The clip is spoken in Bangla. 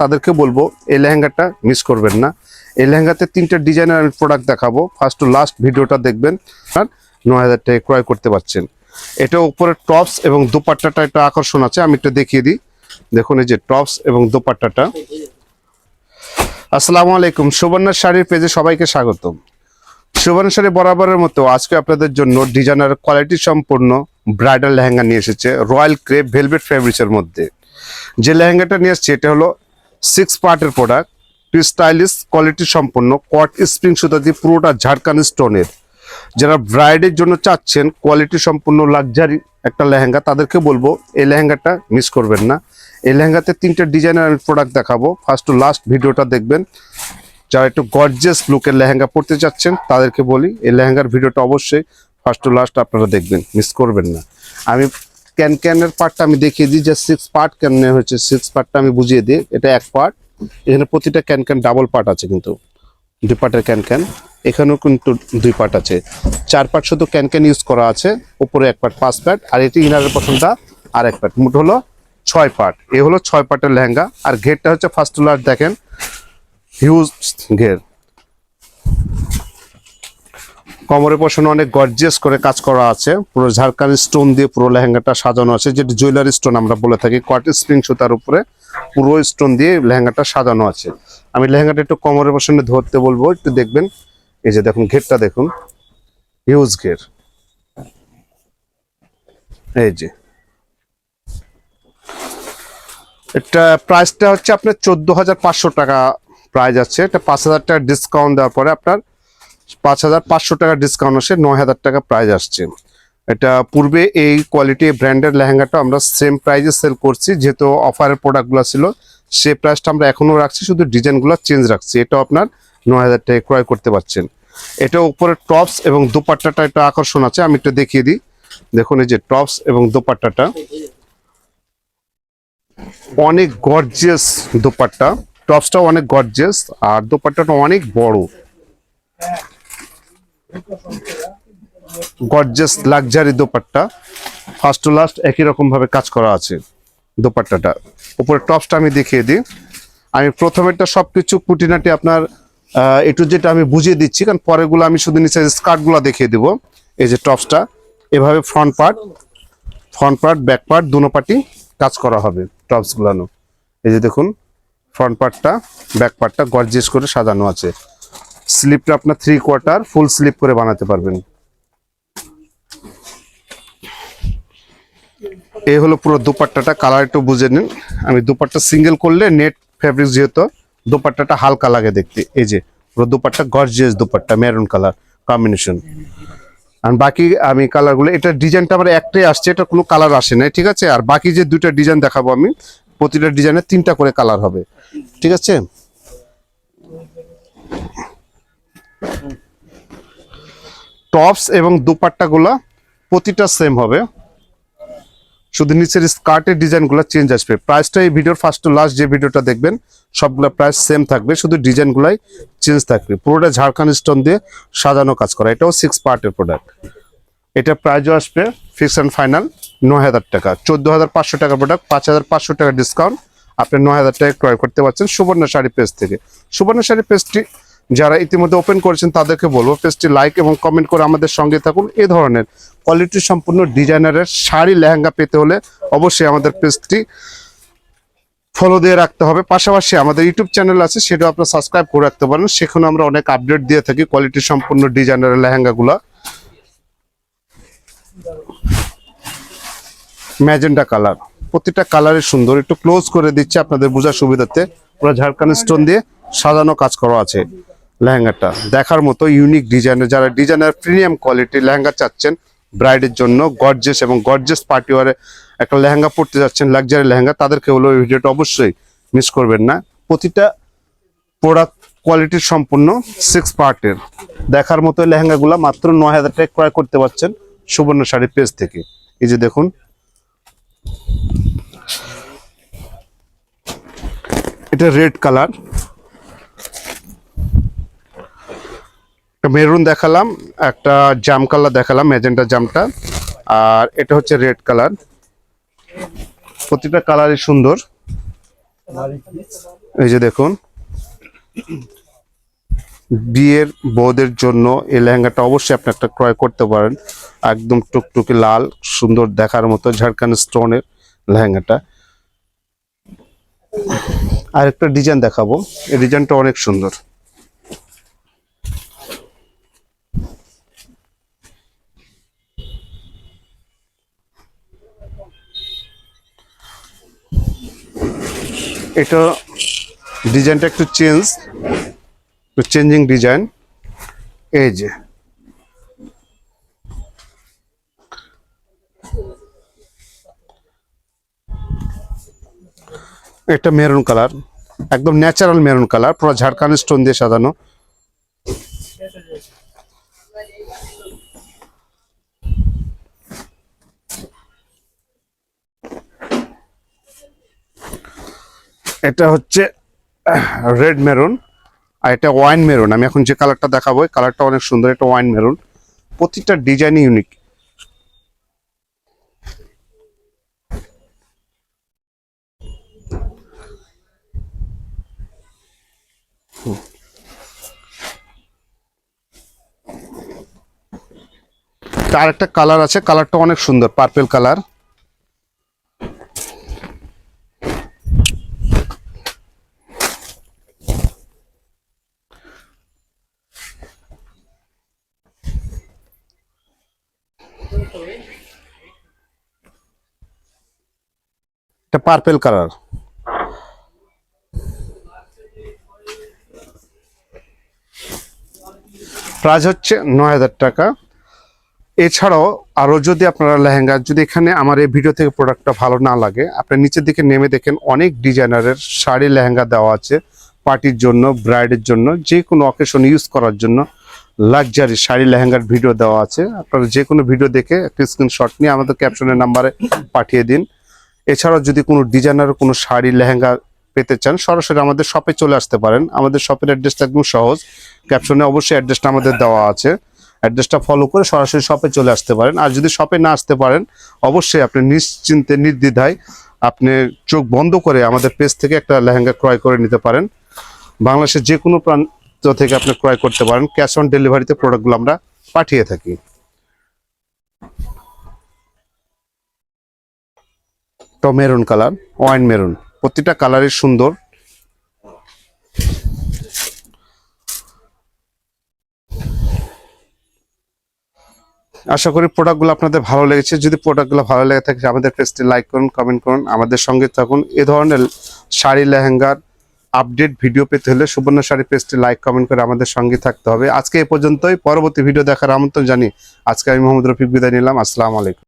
তাদেরকে বলবো এই লেহেঙ্গাটা মিস করবেন না। এই লেহেঙ্গাতে 3টা ডিজাইনের আমি প্রোডাক্ট দেখাবো, ফার্স্ট টু লাস্ট ভিডিওটা দেখবেন। আর 9000 টাকায় ক্রয় করতে পারছেন। এটা উপরে টপস এবং দোপাট্টাটা একটা আকর্ষণ আছে, আমি একটু দেখিয়ে দিই। দেখুন এই যে টপস এবং দোপাট্টাটা। আসসালামু আলাইকুম, সুবর্ণা শাড়ির পেজে সবাইকে স্বাগতম। সুবর্ণা শাড়ি বরাবরের মতো আজকে আপনাদের জন্য ডিজাইনার কোয়ালিটি সম্পূর্ণ ব্রাইডাল লেহেঙ্গা নিয়ে এসেছে রয়্যাল ক্রেপ ভেলভেট ফেব্রিক্সের মধ্যে। যে লেহেঙ্গাটা নিয়ে এসেছে এটা হলো 6 পার্টের প্রোডাক্ট, স্টাইলিশ কোয়ালিটি সম্পন্ন কট স্প্রিং সুতা দিয়ে পুরোটা ঝাড়খান্ড স্টোনের। যারা ব্রাইডের জন্য চাচ্ছেন কোয়ালিটি সম্পূর্ণ লাক্সারি একটা লেহেঙ্গা, তাদেরকে বলবো এই লেহেঙ্গাটা মিস করবেন না। এই লেহেঙ্গাতে 3টা ডিজাইনের আমি প্রোডাক্ট দেখাবো, ফার্স্ট টু লাস্ট ভিডিওটা দেখবেন। যারা একটু গর্জিয়াস লুকের লেহেঙ্গা পড়তে চাচ্ছেন তাদেরকে বলি এই লেহেঙ্গার ভিডিওটা অবশ্যই ফার্স্ট টু লাস্ট আপনারা দেখবেন, মিস করবেন না। আমি ক্যানের পার্টটা আমি দেখিয়ে দিই যে 6 পার্ট কেন হচ্ছে, 6 পার্টটা আমি বুঝিয়ে দিই। এটা 1 পার্ট, এখানে প্রতিটা ক্যান ডাবল পার্ট আছে, কিন্তু 2 পার্টের ক্যান এখানেও কিন্তু 2 পার্ট আছে। 4 পার্ট শুধু ক্যান ইউজ করা আছে, উপরে 1 পার্ট 5 পার্ট, আর এটি ইনারের পশনটা আর 1 পার্ট, মোট হলো 6 পার্ট। এ হলো 6 পার্টের লেহেঙ্গা। আর ঘেরটা হচ্ছে ফার্স্ট টু লাস্ট দেখেন, হিউজ ঘের। কোমরের পশনে অনেক গর্জিয়াস করে কাজ করা আছে, পুরো ঝাড়খান্ড স্টোন দিয়ে পুরো লেহেঙ্গাটা সাজানো আছে, যেটা জুয়েলারি স্টোন আমরা বলে থাকি। কট স্প্রিং সুতার উপরে পুরো স্টোন দিয়ে লেহেঙ্গাটা সাজানো আছে। আমি লেহেঙ্গাটা একটু কোমরের পশনে ধরতে বলবো, একটু দেখবেন। এই যে দেখুন ঘেরটা দেখুন, হিউজ ঘের। এই যে এটা প্রাইসটা হচ্ছে আপনার 14,500 টাকা প্রাইস আছে। এটা 5,000 টাকা ডিসকাউন্ট দেওয়ার পরে আপনার 5,500 টাকা ডিসকাউন্ট আসে 9,000 টাকা প্রাইস আসছে। এটা পূর্বে এই কোয়ালিটি ব্র্যান্ডের লেহেঙ্গাটা আমরা সেম প্রাইসে সেল করছি, যেহেতু অফারের প্রোডাক্টগুলো ছিল সেই প্রাইসটা আমরা এখনো রাখছি, শুধু ডিজাইনগুলো চেঞ্জ রাখছি। এটা আপনার 9,000 টাকায় ক্রয় করতে পারছেন। এটা উপরে টপস এবং দোপাট্টাটা একটা আকর্ষণ আছে, আমি একটু দেখিয়ে দিই। দেখুন এই যে টপস এবং দোপাট্টাটা অনেক গর্জিয়াস দোপাট্টা, টপসটাও অনেক গর্জিয়াস আর দোপাট্টাটা অনেক বড়, gorgeous luxury dupatta. First to last একই রকম ভাবে কাজ করা আছে দোপাট্টাটা। উপরে টপসটা আমি দেখিয়ে দিই। আমি প্রথমেরটা সবকিছু কুটিনাটি আপনার একটু যেটা আমি বুঝিয়ে দিচ্ছি, কারণ পরেরগুলো আমি শুধু নিচে স্কার্টগুলো দেখিয়ে দিব। এই যে টপসটা এভাবে ফ্রন্ট পার্ট ব্যাক পার্ট দুনো পার্টই কাজ করা হবে টপস গুলানো। এই যে দেখুন ফ্রন্ট পার্টটা ব্যাক পার্টটা গর্জিয়াস করে সাজানো আছে। স্লিপটা আপনার 3/4 ফুল স্লিপ করে বানাতে পারবেন। এই হলো পুরো দুপাট্টাটা, কালার একটু বুঝে নিন। আমি দুপাট্টা সিঙ্গেল করলে নেট ফেব্রিক, যেহেতু দুপাট্টাটা হালকা লাগে দেখতে। এই যে পুরো dupatta gorgeous dupatta, maroon colour combination. আর বাকি আমি কালারগুলো, এটা ডিজাইনটা আমার একটাই আসছে, এটা কোনো কালার আসে না, ঠিক আছে। আর বাকি যে 2টা ডিজাইন দেখাবো আমি, প্রতিটা ডিজাইনে 3টা করে কালার হবে, ঠিক আছে। টপস এবং দুপাট্টাগুলো প্রতিটা সেম হবে, শুধু নিচের স্কার্টের ডিজাইনগুলো চেঞ্জ আসবে। প্রাইসটা এই ভিডিওর ফার্স্ট টু লাস্ট যে ভিডিওটা দেখবেন সবগুলো প্রাইস সেম থাকবে, শুধু ডিজাইনগুলাই চেঞ্জ থাকবে। পুরোটা ঝাড়খান্ড স্টোন দিয়ে সাজানো কাজ করা। এটাও 6 পার্টের প্রোডাক্ট। এটা প্রাইসও আসবে ফিক্স অ্যান্ড ফাইনাল 9,000 টাকা। 14,500 টাকা প্রোডাক্ট, 5,500 টাকা ডিসকাউন্ট, আপনি 9,000 টাকায় ক্রয় করতে পারছেন সুবর্ণা শাড়ি পেজ থেকে। সুবর্ণা শাড়ি পেজটি যারা ইতিমধ্যে ওপেন করেছেন তাদেরকে বলবো পেজটি লাইক এবং কমেন্ট করে আমাদের সঙ্গে থাকুন। এই ধরনের কোয়ালিটি সম্পূর্ণ ডিজাইনারের শাড়ি লেহেঙ্গা পেতে হলে অবশ্যই আমাদের পেজটি ফলো দিয়ে রাখতে হবে। পাশাপাশি আমাদের ইউটিউব চ্যানেল আছে, সেটা আপনারা সাবস্ক্রাইব করে রাখতে পারেন, সেখানে আমরা অনেক আপডেট দিয়ে থাকি কোয়ালিটি সম্পূর্ণ ডিজাইনারের লেহেঙ্গাগুলো। ম্যাজেন্ডা কালার, প্রতিটা কালারে সুন্দর, একটু ক্লোজ করে দিচ্ছি আপনাদের বোঝার সুবিধাতে। পুরো ঝাড়খান্ড স্টোন দিয়ে সাজানো কাজ করা আছে লেহেঙ্গাটা, দেখার মতো ইউনিক ডিজাইনের। যারা ডিজাইনার প্রিমিয়াম কোয়ালিটি লেহেঙ্গা চাচ্ছেন ব্রাইডের জন্য, গর্জিয়াস এবং গর্জিয়াস পার্টি ওয়ারে একটা লেহেঙ্গা পড়তে যাচ্ছেন লাক্সারি লেহেঙ্গা, তাদেরকে হলো এই ভিডিওটা অবশ্যই মিস করবেন না। প্রতিটা প্রোডাক্ট কোয়ালিটির সম্পূর্ণ 6 পার্টের দেখার মতো লেহেঙ্গাগুলো মাত্র 9,000 টাকা ক্রয় করতে পারছেন সুবর্ণ শাড়ি পেজ থেকে। এই যে দেখুন এটা রেড কালার, মেরুন দেখালাম, একটা জাম কালার দেখালাম ম্যাজেন্টা জামটা, আর এটা হচ্ছে রেড কালার। প্রতিটা কালারই সুন্দর। এই যে দেখুন, বিয়ের বউদের জন্য এই লেহেঙ্গাটা অবশ্যই আপনি একটা ক্রয় করতে পারেন। একদম টুকটুকে লাল, সুন্দর দেখার মতো ঝাড়খান্ড স্টোনের লেহেঙ্গাটা। আর একটা ডিজাইন দেখাবো, এই ডিজাইনটা অনেক সুন্দর। এটা ডিজাইনটা একটু চেঞ্জিং ডিজাইন। এই যে এটা মেরুন কালার, একদম ন্যাচারাল মেরুন কালার, পুরো ঝাড়খান্ড স্টোন দিয়ে সাজানো। এটা হচ্ছে রেড মেরুন, আর এটা ওয়াইন মেরুন। আমি এখন যে কালারটা দেখাবো এই কালারটা অনেক সুন্দর, এটা ওয়াইন মেরুন। প্রতিটা ডিজাইনই ইউনিক। তার একটা কালার আছে, কালারটা অনেক সুন্দর, পার্পল কালার। এটা পার্পল কালার। প্রাইস হচ্ছে ৯,০০০ টাকা। এছাড়াও আরো যদি আপনারা লেহেঙ্গা, যদি এখানে আমার এই ভিডিও থেকে প্রোডাক্টটা ভালো না লাগে, আপনি নিচের দিকে নেমে দেখেন অনেক ডিজাইনারের শাড়ি লেহেঙ্গা দেওয়া আছে পার্টির জন্য, ব্রাইডের জন্য, যে কোনো অকেশন ইউজ করার জন্য লাক্সারি শাড়ি লেহেঙ্গার ভিডিও দেওয়া আছে। আপনারা যে কোনো ভিডিও দেখে একটা স্ক্রিনশট নিয়ে আমাদের ক্যাপশনের নাম্বারে পাঠিয়ে দিন। এছাড়াও যদি কোনো ডিজাইনার কোনো শাড়ি লেহেঙ্গা পেতে চান, সরাসরি আমাদের শপে চলে আসতে পারেন। আমাদের শপের অ্যাড্রেসটা একদম সহজ, ক্যাপশনে অবশ্যই অ্যাড্রেসটা আমাদের দেওয়া আছে। অ্যাড্রেসটা ফলো করে সরাসরি শপে চলে আসতে পারেন। আর যদি শপে না আসতে পারেন, অবশ্যই আপনি নিশ্চিন্তে নির্দ্বিধায় আপনি চোখ বন্ধ করে আমাদের পেজ থেকে একটা লেহেঙ্গা ক্রয় করে নিতে পারেন। বাংলাদেশের যে কোনো প্রান্ত থেকে আপনি ক্রয় করতে পারেন। ক্যাশ অন ডেলিভারিতে প্রোডাক্টগুলো আমরা পাঠিয়ে থাকি। তো মেরুন কালার, ওয়াইন মেরুন, প্রতিটা কালারই সুন্দর। আশা করি প্রোডাক্টগুলো আপনাদের ভালো লেগেছে। যদি প্রোডাক্টগুলো ভালো লেগে থাকে আমাদের পেজটি লাইক করুন, কমেন্ট করুন, আমাদের সঙ্গে থাকুন। এ ধরনের শাড়ি লেহেঙ্গার আপডেট ভিডিও পেতে হলে সুবর্ণ শাড়ি পেজটি লাইক কমেন্ট করে আমাদের সঙ্গে থাকতে হবে। আজকে এ পর্যন্তই, পরবর্তী ভিডিও দেখার আমন্ত্রণ জানিয়ে আজকে আমি মোহাম্মদ রফিক বিদায় নিলাম। আসসালামু আলাইকুম।